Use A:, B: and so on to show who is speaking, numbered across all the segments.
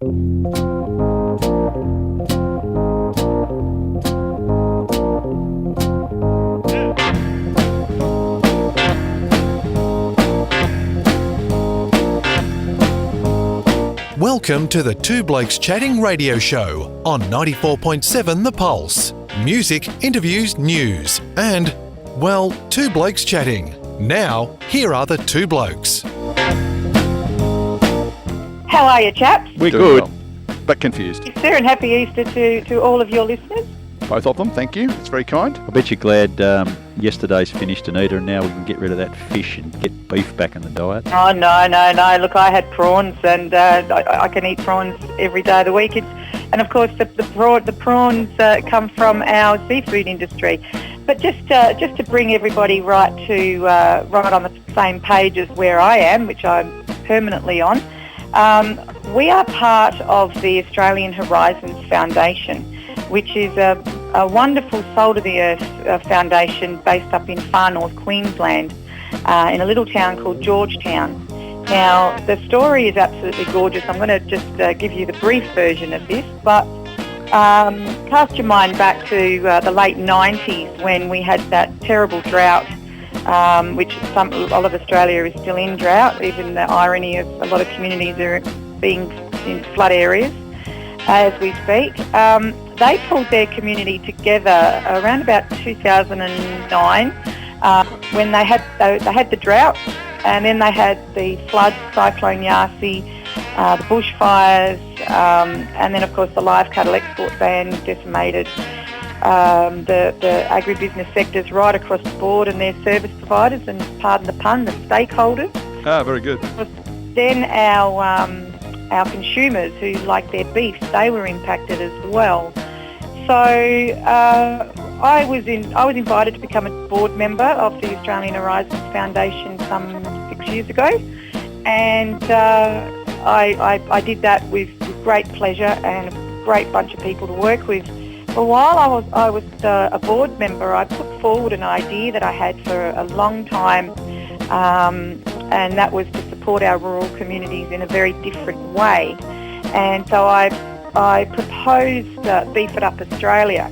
A: Welcome to the Two Blokes Chatting radio show on 94.7 The Pulse. Music, interviews, news and, well, Two Blokes Chatting. Now, here are the two blokes.
B: How are you, chaps?
C: We're
D: Doing
C: good, but confused.
B: Easter and happy Easter to all of your listeners.
C: Both of them, thank you. It's very kind.
D: I bet you're glad yesterday's finished, Anita, and now we can get rid of that fish and get beef back in the diet.
B: Oh, no. Look, I had prawns and I can eat prawns every day of the week. And of course, the prawns come from our seafood industry. But just to bring everybody right on the same page as where I am, which I'm permanently on, we are part of the Australian Horizons Foundation, which is a wonderful soul-to-the-earth foundation based up in far north Queensland in a little town called Georgetown. Now, the story is absolutely gorgeous. I'm going to just give you the brief version of this, but cast your mind back to the late 90s when we had that terrible drought, which all of Australia is still in drought. Even the irony of a lot of communities are being in flood areas as we speak. They pulled their community together around about 2009 when they had the drought, and then they had the floods, Cyclone Yasi, the bushfires, and then of course the live cattle export ban decimated the agribusiness sectors right across the board and their service providers and, pardon the pun, the stakeholders.
C: Ah, very good.
B: Then our consumers who like their beef, they were impacted as well. So I was invited to become a board member of the Australian Horizons Foundation some 6 years ago, and I did that with great pleasure and a great bunch of people to work with. But while I was a board member, I put forward an idea that I had for a long time, and that was to support our rural communities in a very different way. And so I proposed BEEFitUP Australia.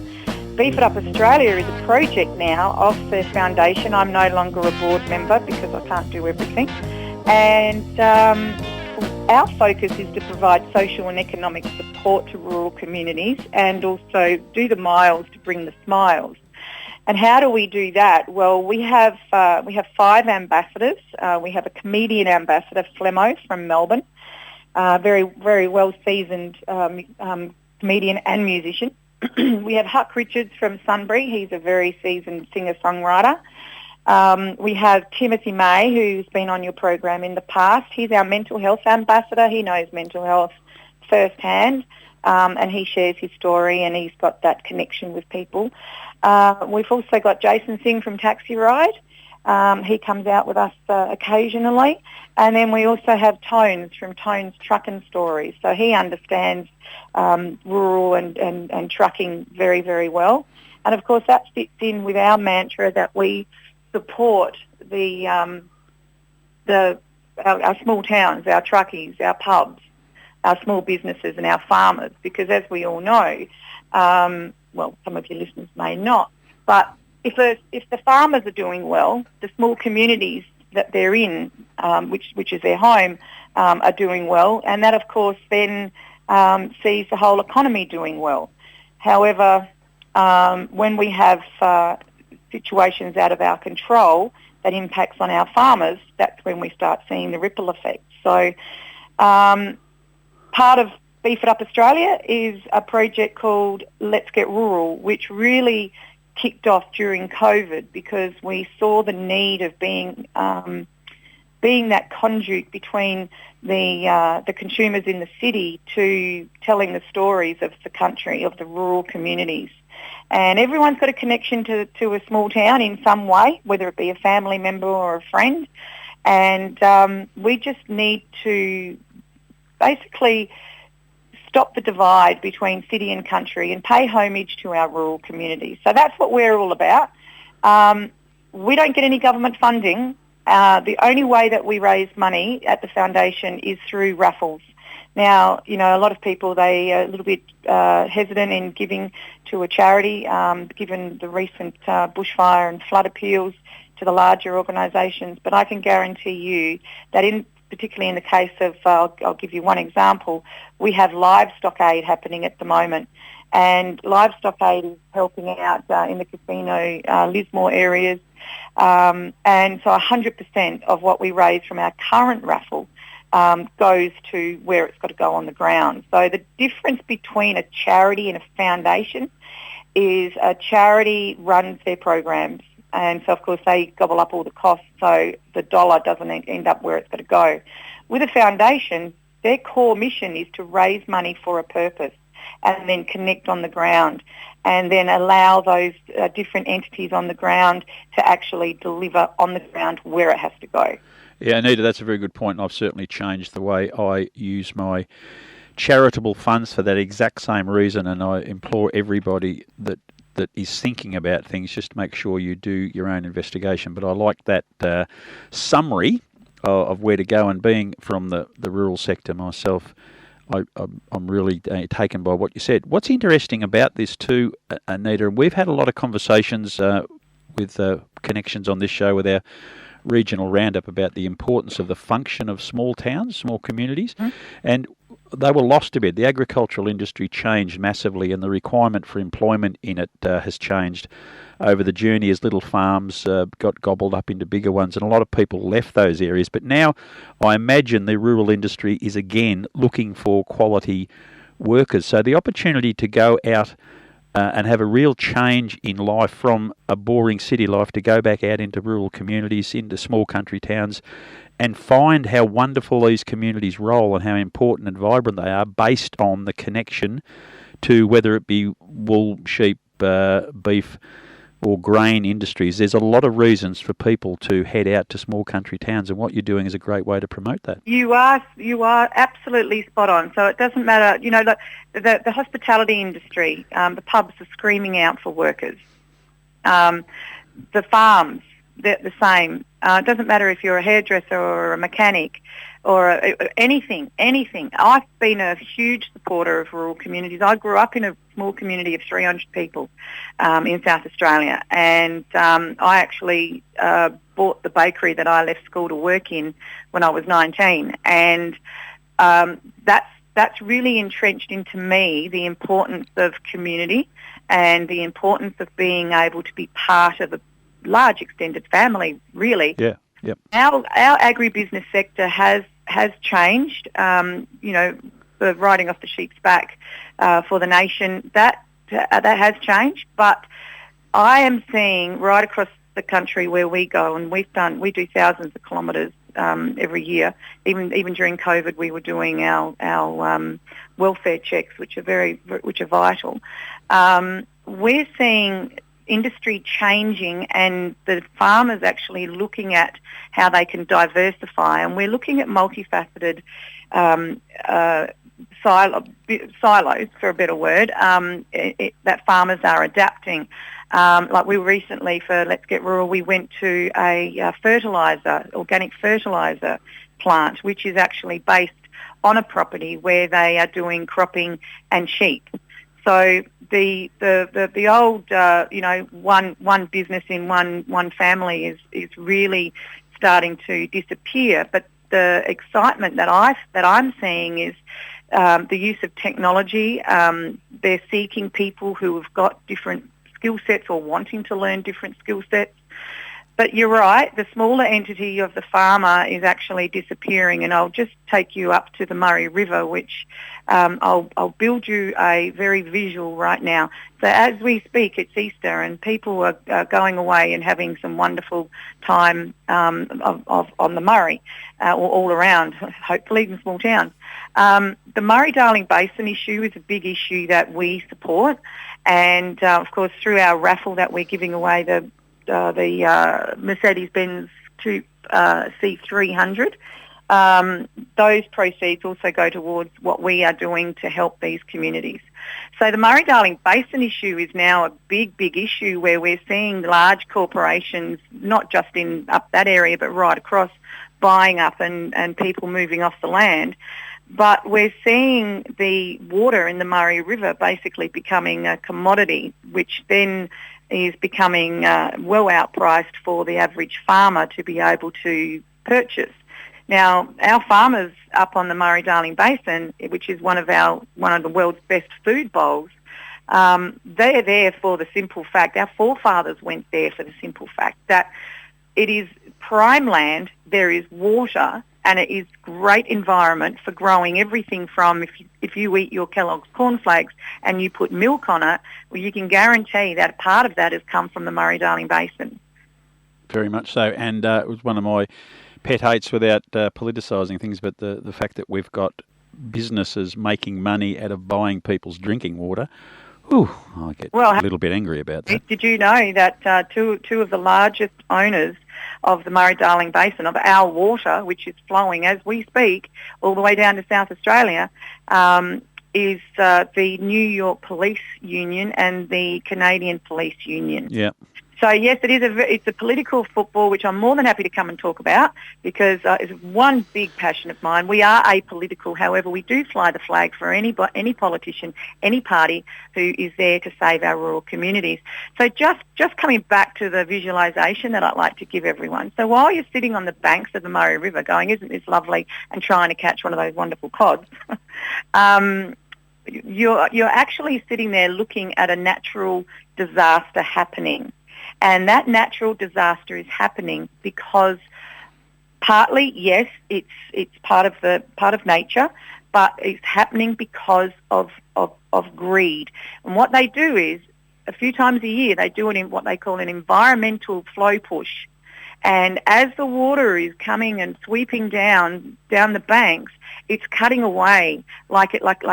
B: BEEFitUP Australia is a project now of the foundation. I'm no longer a board member because I can't do everything. And our focus is to provide social and economic support to rural communities and also do the miles to bring the smiles. And how do we do that? Well, we have 5 ambassadors. We have a comedian ambassador, Flemo, from Melbourne, very, very well-seasoned comedian and musician. We have Huck Richards from Sunbury. He's a very seasoned singer-songwriter. We have Timothy May, who's been on your program in the past. He's our mental health ambassador. He knows mental health firsthand, and he shares his story, and he's got that connection with people. We've also got Jason Singh from Taxi Ride. He comes out with us occasionally. And then we also have Tones from Tones Trucking Stories. So he understands rural and trucking very, very well. And of course that fits in with our mantra that we support our small towns, our truckies, our pubs, our small businesses and our farmers, because as we all know, well, some of your listeners may not, but if the farmers are doing well, the small communities that they're in, which is their home, are doing well, and that of course then sees the whole economy doing well. However, when we have situations out of our control that impacts on our farmers, that's when we start seeing the ripple effects. So part of BEEFitUP Australia is a project called Let's Get Rural, which really kicked off during COVID because we saw the need of being that conduit between the consumers in the city to telling the stories of the country, of the rural communities. And everyone's got a connection to a small town in some way, whether it be a family member or a friend. And we just need to basically stop the divide between city and country and pay homage to our rural communities. So that's what we're all about. We don't get any government funding The only way that we raise money at the foundation is through raffles. Now, you know, a lot of people, they are a little bit hesitant in giving to a charity, given the recent bushfire and flood appeals to the larger organisations. But I can guarantee you that particularly in the case of, I'll give you one example, we have livestock aid happening at the moment. And livestock aid is helping out in the casino, Lismore areas. And so 100% of what we raise from our current raffle goes to where it's got to go on the ground. So the difference between a charity and a foundation is a charity runs their programs, and so of course they gobble up all the costs, so the dollar doesn't end up where it's got to go. With a foundation, their core mission is to raise money for a purpose and then connect on the ground and then allow those different entities on the ground to actually deliver on the ground where it has to go.
D: Yeah, Anita, that's a very good point, and I've certainly changed the way I use my charitable funds for that exact same reason, and I implore everybody that is thinking about things, just make sure you do your own investigation. But I like that summary of where to go, and being from the rural sector myself, I'm really taken by what you said. What's interesting about this too, Anita, and we've had a lot of conversations with connections on this show with our regional roundup about the importance of the function of small towns, small communities, and they were lost a bit. The agricultural industry changed massively, and the requirement for employment in it has changed over the journey as little farms got gobbled up into bigger ones, and a lot of people left those areas. But now I imagine the rural industry is again looking for quality workers. So the opportunity to go out and have a real change in life from a boring city life to go back out into rural communities, into small country towns, and find how wonderful these communities roll and how important and vibrant they are based on the connection to whether it be wool, sheep, beef or grain industries. There's a lot of reasons for people to head out to small country towns, and what you're doing is a great way to promote that. You
B: are absolutely spot on. So it doesn't matter, you know, the hospitality industry, the pubs are screaming out for workers. The farms, they're the same. It doesn't matter if you're a hairdresser or a mechanic or anything. I've been a huge supporter of rural communities. I grew up in a small community of 300 people in South Australia, and I actually bought the bakery that I left school to work in when I was 19, and that's really entrenched into me the importance of community and the importance of being able to be part of a large extended family, really.
D: Yeah. Yep.
B: Our agribusiness sector has changed. You know, the riding off the sheep's back for the nation, that has changed. But I am seeing right across the country where we go, and we do thousands of kilometres every year. Even during COVID, we were doing our welfare checks, which are vital. We're seeing industry changing, and the farmers actually looking at how they can diversify, and we're looking at multifaceted silos, for a better word, that farmers are adapting. Like we recently, for Let's Get Rural, we went to a organic fertiliser plant, which is actually based on a property where they are doing cropping and sheep. So the old one business in one family is really starting to disappear. But the excitement that I'm seeing is the use of technology. They're seeking people who have got different skill sets or wanting to learn different skill sets. But you're right, the smaller entity of the farmer is actually disappearing, and I'll just take you up to the Murray River, which I'll build you a very visual right now. So as we speak, it's Easter, and people are going away and having some wonderful time on the Murray, or all around, hopefully in small towns. The Murray-Darling Basin issue is a big issue that we support, and of course through our raffle that we're giving away the Mercedes-Benz Coupe C300. those proceeds also go towards what we are doing to help these communities. So the Murray-Darling Basin issue is now a big, big issue where we're seeing large corporations, not just in up that area, but right across, buying up and people moving off the land. But we're seeing the water in the Murray River basically becoming a commodity, which then is becoming well outpriced for the average farmer to be able to purchase. Now, our farmers up on the Murray-Darling Basin, which is one of the world's best food bowls, they're there for the simple fact, our forefathers went there for the simple fact that it is prime land, there is water, and it is great environment for growing everything from, if you eat your Kellogg's cornflakes and you put milk on it, well, you can guarantee that part of that has come from the Murray-Darling Basin.
D: Very much so, and it was one of my pet hates, without politicising things, but the fact that we've got businesses making money out of buying people's drinking water. Ooh, I get a little bit angry about that.
B: Did you know that two of the largest owners of the Murray-Darling Basin, of our water, which is flowing as we speak all the way down to South Australia, is the New York Police Union and the Canadian Police Union.
D: Yeah.
B: So yes, it's a political football, which I'm more than happy to come and talk about, because it's one big passion of mine. We are apolitical, however, we do fly the flag for any politician, any party who is there to save our rural communities. So just coming back to the visualisation that I'd like to give everyone. So while you're sitting on the banks of the Murray River going, isn't this lovely, and trying to catch one of those wonderful cods, you're actually sitting there looking at a natural disaster happening. And that natural disaster is happening because partly, yes, it's part of nature, but it's happening because of greed. And what they do is, a few times a year, they do it in what they call an environmental flow push. And as the water is coming and sweeping down the banks, it's cutting away like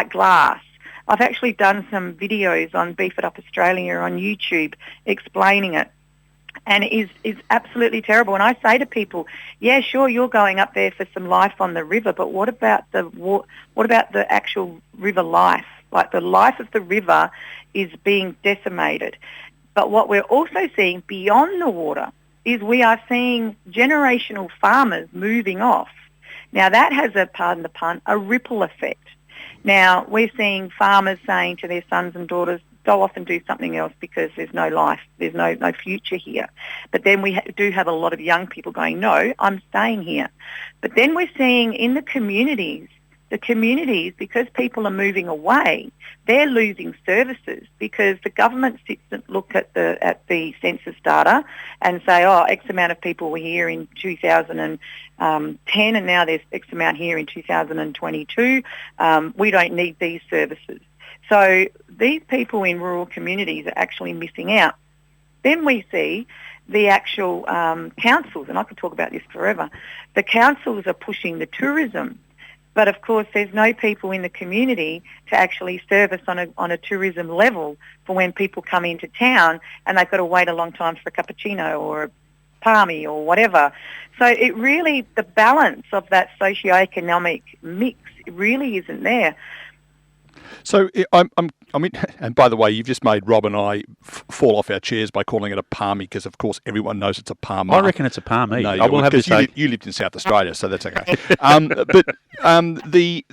B: glass. I've actually done some videos on BEEFitUP Australia on YouTube explaining it. And it is absolutely terrible. And I say to people, yeah, sure, you're going up there for some life on the river, but what about the actual river life? Like, the life of the river is being decimated. But what we're also seeing beyond the water is we are seeing generational farmers moving off. Now, that has pardon the pun, a ripple effect. Now, we're seeing farmers saying to their sons and daughters, go off and do something else because there's no life, there's no future here. But then we do have a lot of young people going, no, I'm staying here. But then we're seeing in the communities, because people are moving away, they're losing services because the government sits and look at the census data and say, oh, X amount of people were here in 2010 and now there's X amount here in 2022. We don't need these services. So these people in rural communities are actually missing out. Then we see the actual councils, and I could talk about this forever, the councils are pushing the tourism. But of course, there's no people in the community to actually service on a tourism level for when people come into town and they've got to wait a long time for a cappuccino or a palmy or whatever. So it really, the balance of that socioeconomic mix really isn't there.
C: So I'm and by the way, you've just made Rob and I fall off our chairs by calling it a palmy because, of course, everyone knows it's a palm.
D: I reckon it's a palmy.
C: No,
D: I will have to say
C: you lived in South Australia, so that's okay. But the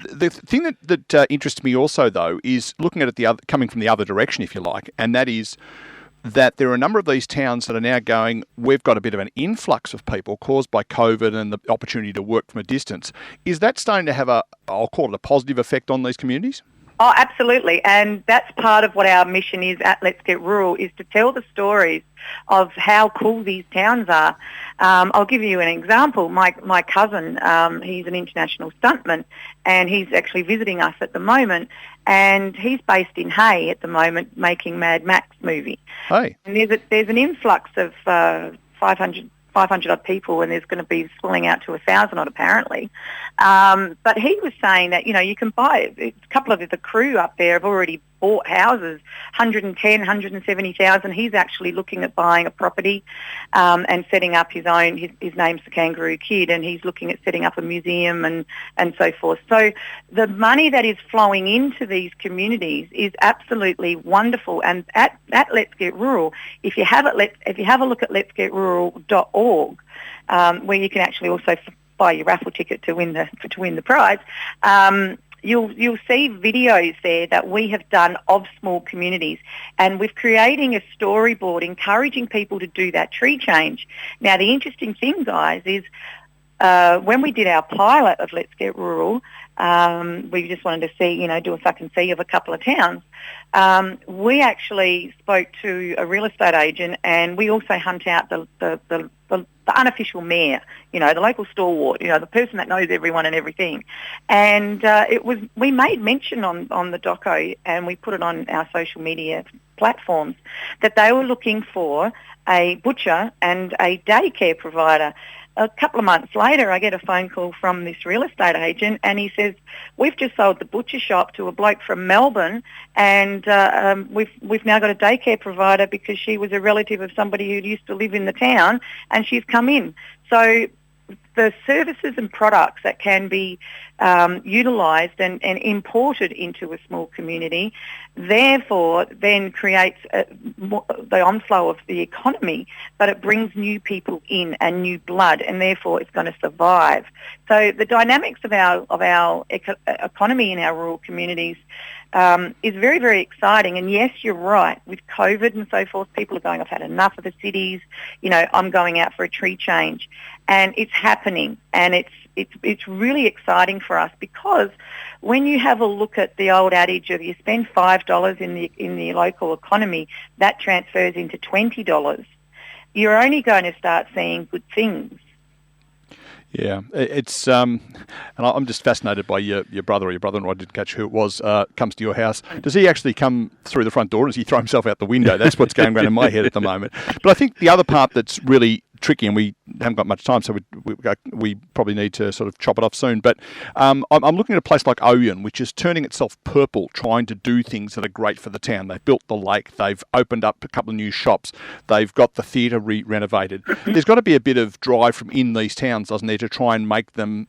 C: thing that interests me also, though, is looking at it coming from the other direction, if you like, and that is that there are a number of these towns that are now going, we've got a bit of an influx of people caused by COVID and the opportunity to work from a distance. Is that starting to have I'll call it a positive effect on these communities?
B: Oh, absolutely. And that's part of what our mission is at Let's Get Rural, is to tell the stories of how cool these towns are. I'll give you an example. My cousin, he's an international stuntman, and he's actually visiting us at the moment, and he's based in Hay at the moment making Mad Max movie.
C: Hey.
B: And there's an influx of 500 odd people, and there's going to be swelling out to 1,000 odd apparently. But he was saying that, you can buy, a couple of the crew up there have already bought houses, 110, 170,000. He's actually looking at buying a property and setting up his own. His name's the Kangaroo Kid, and he's looking at setting up a museum and so forth. So the money that is flowing into these communities is absolutely wonderful. And at Let's Get Rural, if you have a look at letsgetrural.org, where you can actually also buy your raffle ticket to win the prize. You'll see videos there that we have done of small communities, and we're creating a storyboard encouraging people to do that tree change. Now, the interesting thing, guys, is when we did our pilot of Let's Get Rural, we just wanted to see, do a suck and see of a couple of towns. We actually spoke to a real estate agent, and we also hunt out the unofficial mayor, the local stalwart, the person that knows everyone and everything. And we made mention on the doco, and we put it on our social media platforms, that they were looking for a butcher and a daycare provider. A couple of months later, I get a phone call from this real estate agent, and he says, "We've just sold the butcher shop to a bloke from Melbourne, and we've now got a daycare provider because she was a relative of somebody who used to live in the town, and she's come in." So the services and products that can be utilised and imported into a small community, therefore then creates the onflow of the economy, but it brings new people in and new blood, and therefore it's going to survive. So the dynamics of our economy in our rural communities is very, very exciting. And yes, you're right, with COVID and so forth, people are going, "I've had enough of the cities, I'm going out for a tree change." And it's happening, and it's really exciting for us, because when you have a look at the old adage of you spend $5 in the local economy, that transfers into $20, you're only going to start seeing good things.
C: Yeah, it's and I'm just fascinated by your brother or your brother-in-law. I didn't catch who it was. Comes to your house. Does he actually come through the front door, or does he throw himself out the window? That's what's going around in my head at the moment. But I think the other part that's really tricky, and we haven't got much time, so we probably need to sort of chop it off soon. But I'm looking at a place like Oyen, which is turning itself purple, trying to do things that are great for the town. They've built the lake. They've opened up a couple of new shops. They've got the theatre renovated. There's got to be a bit of drive from in these towns, doesn't there, to try and make them,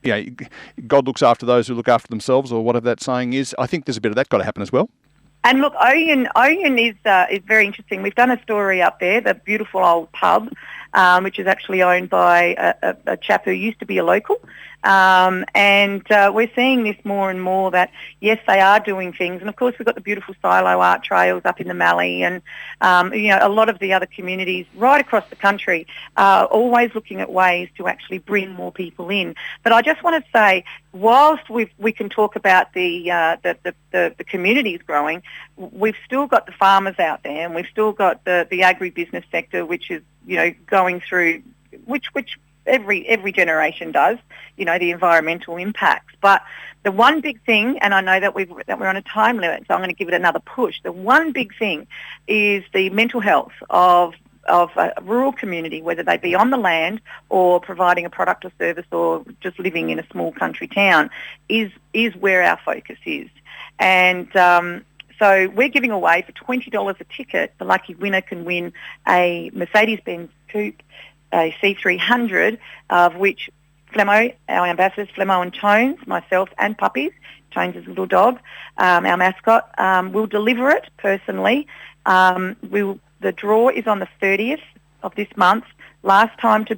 C: God looks after those who look after themselves, or whatever that saying is. I think there's a bit of that got to happen as well.
B: And look, Oyen is very interesting. We've done a story up there, the beautiful old pub, which is actually owned by a chap who used to be a local. And we're seeing this more and more, that, yes, they are doing things. And, of course, we've got the beautiful silo art trails up in the Mallee, and, a lot of the other communities right across the country are always looking at ways to actually bring more people in. But I just want to say, whilst we can talk about the communities growing, we've still got the farmers out there, and we've still got the agribusiness sector, which is, going through, which every generation does, the environmental impacts. But the one big thing, and I know that we're on a time limit, so I'm going to give it another push. The one big thing is the mental health of a rural community, whether they be on the land or providing a product or service or just living in a small country town, is where our focus is. And so we're giving away, for $20 a ticket, the lucky winner can win a Mercedes-Benz Coupe, a C300, of which Flemmo, our ambassadors, Flemmo and Tones, myself and Puppies, Tones is a little dog, our mascot, will deliver it personally. The draw is on the 30th of this month. Last time to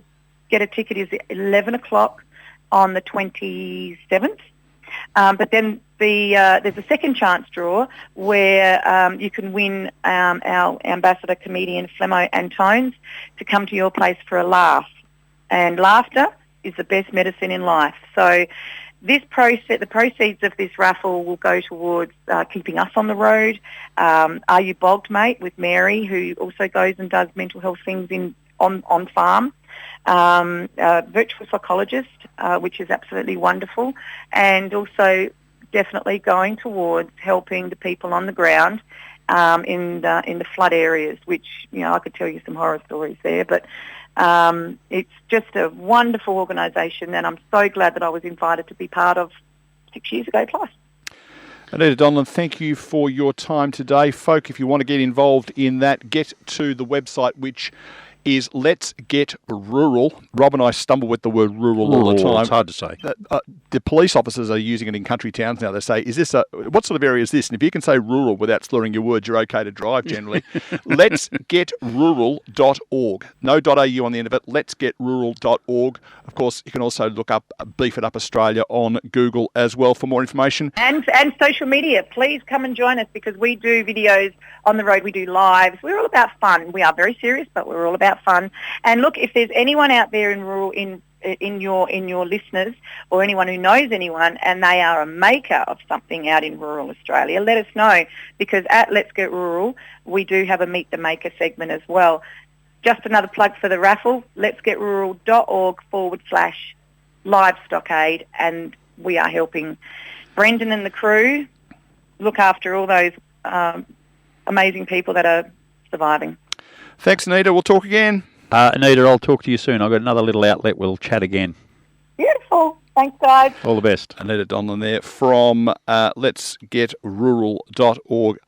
B: get a ticket is 11 o'clock on the 27th. But then there's a second chance draw where you can win our ambassador comedian Flemmo and Tones to come to your place for a laugh. And laughter is the best medicine in life. So the proceeds of this raffle will go towards keeping us on the road. Are You Bogged, Mate, with Mary, who also goes and does mental health things on farm. Virtual psychologist, which is absolutely wonderful, and also definitely going towards helping the people on the ground in the flood areas, which, I could tell you some horror stories there, but it's just a wonderful organisation, and I'm so glad that I was invited to be part of 6 years ago plus.
C: Anita Donlon, thank you for your time today. Folk, if you want to get involved in that, get to the website, which is Let's Get Rural. Rob and I stumble with the word rural all the time.
D: It's hard to say.
C: The police officers are using it in country towns now. They say, what sort of area is this? And if you can say rural without slurring your words, you're okay to drive generally. letsgetrural.org. No .au on the end of it. Letsgetrural.org. Of course, you can also look up Beef It Up Australia on Google as well for more information.
B: And social media. Please come and join us, because we do videos on the road. We do lives. We're all about fun. We are very serious, but we're all about fun. And look, if there's anyone out there in rural, in your listeners, or anyone who knows anyone, and they are a maker of something out in rural Australia, let us know, because at Let's Get Rural, we do have a Meet the Maker segment as well. Just another plug for the raffle, letsgetrural.org/livestock aid, and we are helping Brendan and the crew look after all those amazing people that are surviving.
C: Thanks, Anita. We'll talk again.
D: Anita, I'll talk to you soon. I've got another little outlet. We'll chat again.
B: Beautiful. Thanks, guys.
D: All the best.
C: Anita Donlon there from letsgetrural.org.